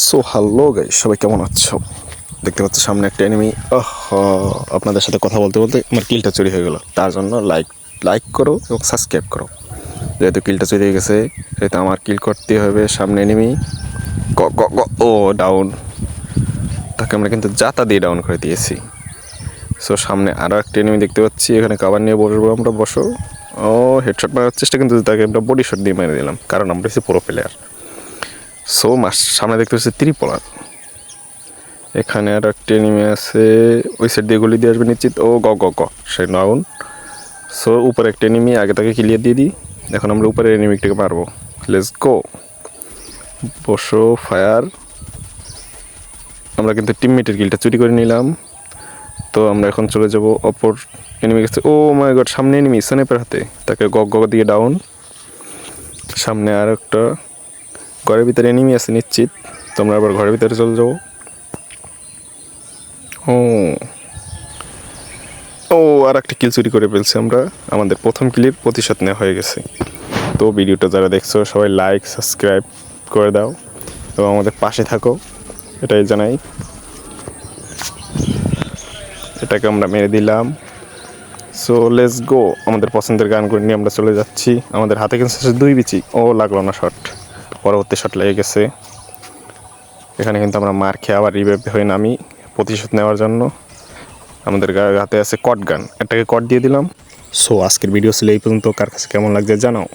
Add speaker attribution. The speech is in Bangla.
Speaker 1: সো হ্যালো গাইস, সবাই কেমন আছো? দেখতে পাচ্ছ সামনে একটা এনিমি। আপনাদের সাথে কথা বলতে বলতে আমার কিলটা চুরি হয়ে গেল। তার জন্য লাইক করো এবং সাবস্ক্রাইব করো। যেহেতু কিলটা চুরি হয়ে গেছে সেহেতু আমার কিল করতে হবে। সামনে এনিমি গ গ গ ও ডাউন। তাকে আমরা কিন্তু জাতা দিয়ে ডাউন করে দিয়েছি। সো সামনে আরও একটা এনিমি দেখতে পাচ্ছি, এখানে কাভার নিয়ে বসবো আমরা। বসো। ও হেডশট মারার চেষ্টা, কিন্তু তাকে আমরা বডি শট দিয়ে মেরে দিলাম, কারণ আমরা হচ্ছে প্রো প্লেয়ার। সো সামনে দেখতে পাচ্ছি ত্রিপলার। এখানে আর একটা এনিমি আছে, ওই সাইড দিয়ে গুলি দিয়ে আসবে নিশ্চিত। ও গ গ গ সে ডাউন। সো উপরে একটা এনিমি, আগে তাকে ক্লিয়ার দিয়ে দিই। এখন আমরা উপরে এনিমিটাকে মারবো। Let's go. বসো, ফায়ার। আমরা কিন্তু টিমমেটের কিলটা চুরি করে নিলাম। তো আমরা এখন চলে যাব অপর এনিমি কাছে। ও মাই গড, সামনে এনিমি স্নাইপার হাতে, তাকে গ গ দিয়ে ডাউন। সামনে আর একটা ঘরের ভিতরে এনিমি আছে নিশ্চিত। তো আমরা আবার ঘরের ভিতরে চলে যাবো। ও ও আর একটা কিল চুরি করে ফেলছি আমরা। আমাদের প্রথম কিলের প্রতিশোধ নেওয়া হয়ে গেছে। তো ভিডিওটা যারা দেখছো সবাই লাইক সাবস্ক্রাইব করে দাও এবং আমাদের পাশে থাকো, এটাই জানাই। এটাকে আমরা মেরে দিলাম। So let's go. আমাদের পছন্দের গান করে নিয়ে আমরা চলে যাচ্ছি। আমাদের হাতে কিন্তু দুই বিচি। ও লাগলো না শট, পরবর্তী শট লেগে গেছে। এখানে কিন্তু আমরা মার খেয়ে আবার রিভাইভ হয়ে নামি প্রতিশোধ নেওয়ার জন্য। আমাদের হাতে আছে কট গান, এটাকে কট দিয়ে দিলাম। সো আজকের ভিডিও ছিল এই পর্যন্ত। কার কাছে কেমন লাগছে জানাও।